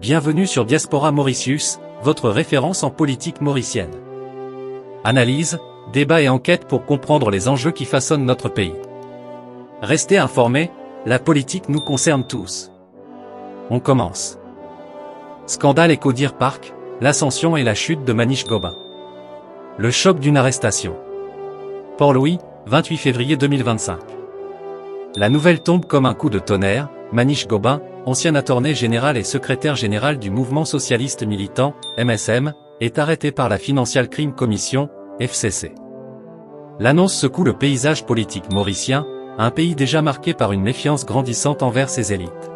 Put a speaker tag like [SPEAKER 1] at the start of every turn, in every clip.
[SPEAKER 1] Bienvenue sur Diaspora Mauritius, votre référence en politique mauricienne. Analyse, débat et enquête pour comprendre les enjeux qui façonnent notre pays. Restez informés, la politique nous concerne tous. On commence. Scandale Eco-Deer Park, l'ascension et la chute de Manish Gobin. Le choc d'une arrestation. Port-Louis, 28 février 2025. La nouvelle tombe comme un coup de tonnerre. Manish Gobin, ancien attorney général et secrétaire général du mouvement socialiste militant, MSM, est arrêté par la Financial Crime Commission, FCC. L'annonce secoue le paysage politique mauricien, un pays déjà marqué par une méfiance grandissante envers ses élites.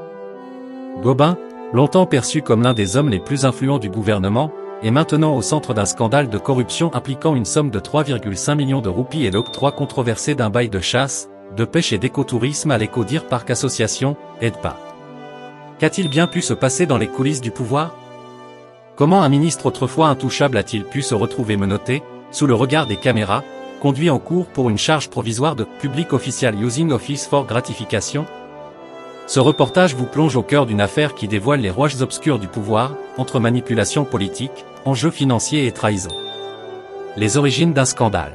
[SPEAKER 1] Gobin, longtemps perçu comme l'un des hommes les plus influents du gouvernement, est maintenant au centre d'un scandale de corruption impliquant une somme de 3,5 millions de roupies et l'octroi controversé d'un bail de chasse, de pêche et d'écotourisme à l'Eco-Deer Park Association, EDPA. Qu'a-t-il bien pu se passer dans les coulisses du pouvoir? Comment un ministre autrefois intouchable a-t-il pu se retrouver menotté, sous le regard des caméras, conduit en cours pour une charge provisoire de Public Official Using Office for Gratification? Ce reportage vous plonge au cœur d'une affaire qui dévoile les rouages obscurs du pouvoir, entre manipulation politique, enjeux financiers et trahison. Les origines d'un scandale.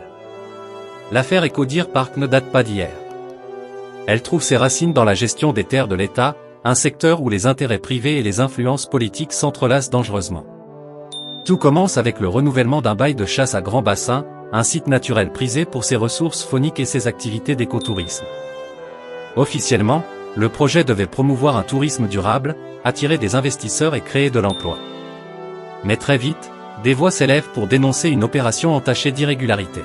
[SPEAKER 1] L'affaire Eco-Deer Park ne date pas d'hier. Elle trouve ses racines dans la gestion des terres de l'État, un secteur où les intérêts privés et les influences politiques s'entrelacent dangereusement. Tout commence avec le renouvellement d'un bail de chasse à Grand Bassin, un site naturel prisé pour ses ressources fauniques et ses activités d'écotourisme. Officiellement, le projet devait promouvoir un tourisme durable, attirer des investisseurs et créer de l'emploi. Mais très vite, des voix s'élèvent pour dénoncer une opération entachée d'irrégularités.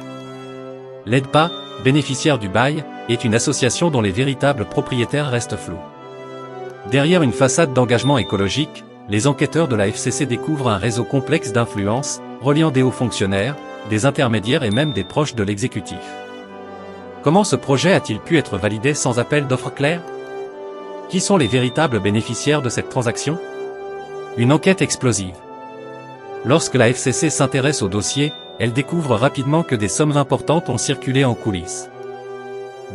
[SPEAKER 1] L'EDPA, bénéficiaire du bail, est une association dont les véritables propriétaires restent flous. Derrière une façade d'engagement écologique, les enquêteurs de la FCC découvrent un réseau complexe d'influences, reliant des hauts fonctionnaires, des intermédiaires et même des proches de l'exécutif. Comment ce projet a-t-il pu être validé sans appel d'offres claires? Qui sont les véritables bénéficiaires de cette transaction? Une enquête explosive. Lorsque la FCC s'intéresse au dossier, elle découvre rapidement que des sommes importantes ont circulé en coulisses.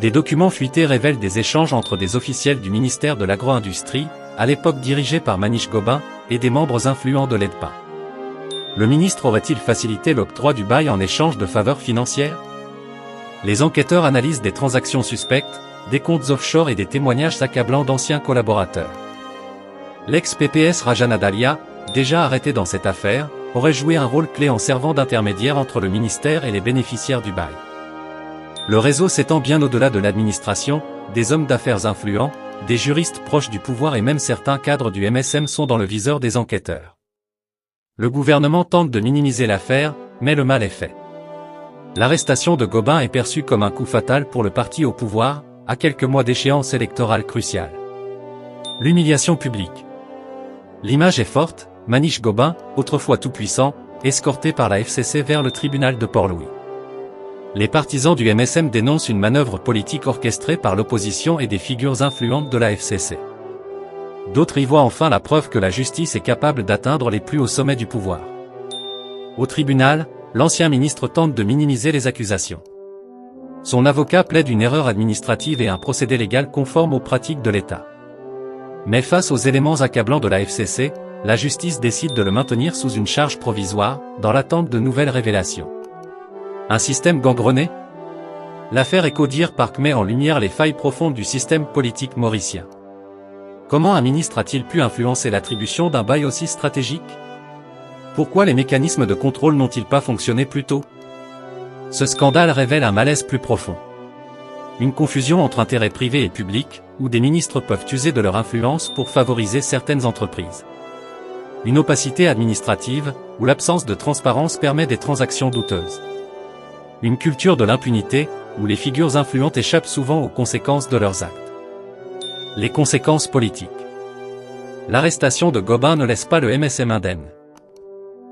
[SPEAKER 1] Des documents fuités révèlent des échanges entre des officiels du ministère de l'Agro-Industrie, à l'époque dirigé par Manish Gobin, et des membres influents de l'EDPA. Le ministre aurait-il facilité l'octroi du bail en échange de faveurs financières? Les enquêteurs analysent des transactions suspectes, des comptes offshore et des témoignages accablants d'anciens collaborateurs. L'ex-PPS Rajana Dalia, déjà arrêté dans cette affaire, aurait joué un rôle clé en servant d'intermédiaire entre le ministère et les bénéficiaires du bail. Le réseau s'étend bien au-delà de l'administration, des hommes d'affaires influents, des juristes proches du pouvoir et même certains cadres du MSM sont dans le viseur des enquêteurs. Le gouvernement tente de minimiser l'affaire, mais le mal est fait. L'arrestation de Gobin est perçue comme un coup fatal pour le parti au pouvoir, à quelques mois d'échéance électorale cruciale. L'humiliation publique. L'image est forte, Manish Gobin, autrefois tout-puissant, escorté par la FCC vers le tribunal de Port-Louis. Les partisans du MSM dénoncent une manœuvre politique orchestrée par l'opposition et des figures influentes de la FCC. D'autres y voient enfin la preuve que la justice est capable d'atteindre les plus hauts sommets du pouvoir. Au tribunal, l'ancien ministre tente de minimiser les accusations. Son avocat plaide une erreur administrative et un procédé légal conforme aux pratiques de l'État. Mais face aux éléments accablants de la FCC, la justice décide de le maintenir sous une charge provisoire, dans l'attente de nouvelles révélations. Un système gangrené? L'affaire Eco-Deer Park met en lumière les failles profondes du système politique mauricien. Comment un ministre a-t-il pu influencer l'attribution d'un bail aussi stratégique? Pourquoi les mécanismes de contrôle n'ont-ils pas fonctionné plus tôt? Ce scandale révèle un malaise plus profond. Une confusion entre intérêts privés et publics, où des ministres peuvent user de leur influence pour favoriser certaines entreprises. Une opacité administrative, où l'absence de transparence permet des transactions douteuses. Une culture de l'impunité, où les figures influentes échappent souvent aux conséquences de leurs actes. Les conséquences politiques. L'arrestation de Gobin ne laisse pas le MSM indemne.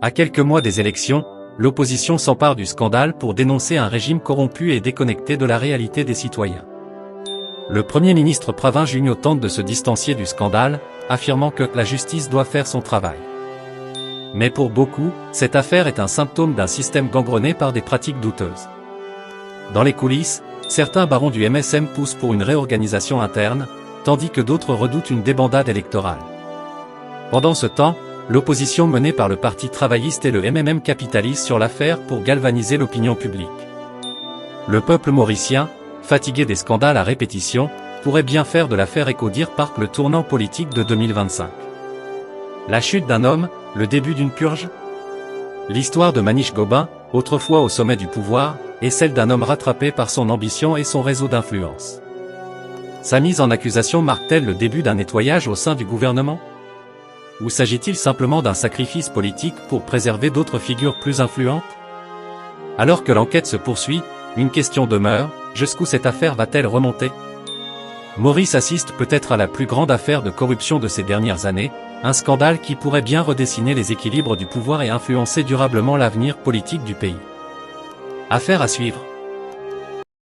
[SPEAKER 1] À quelques mois des élections, l'opposition s'empare du scandale pour dénoncer un régime corrompu et déconnecté de la réalité des citoyens. Le Premier ministre Pravin Junio tente de se distancier du scandale, affirmant que la justice doit faire son travail. Mais pour beaucoup, cette affaire est un symptôme d'un système gangrené par des pratiques douteuses. Dans les coulisses, certains barons du MSM poussent pour une réorganisation interne, tandis que d'autres redoutent une débandade électorale. Pendant ce temps, l'opposition menée par le Parti travailliste et le MMM capitalise sur l'affaire pour galvaniser l'opinion publique. Le peuple mauricien, fatigué des scandales à répétition, pourrait bien faire de l'affaire Ecodeer Park le tournant politique de 2025. La chute d'un homme, le début d'une purge? L'histoire de Manish Gobin, autrefois au sommet du pouvoir, est celle d'un homme rattrapé par son ambition et son réseau d'influence. Sa mise en accusation marque-t-elle le début d'un nettoyage au sein du gouvernement? Ou s'agit-il simplement d'un sacrifice politique pour préserver d'autres figures plus influentes? Alors que l'enquête se poursuit, une question demeure, jusqu'où cette affaire va-t-elle remonter? Maurice assiste peut-être à la plus grande affaire de corruption de ces dernières années, un scandale qui pourrait bien redessiner les équilibres du pouvoir et influencer durablement l'avenir politique du pays. Affaire à suivre.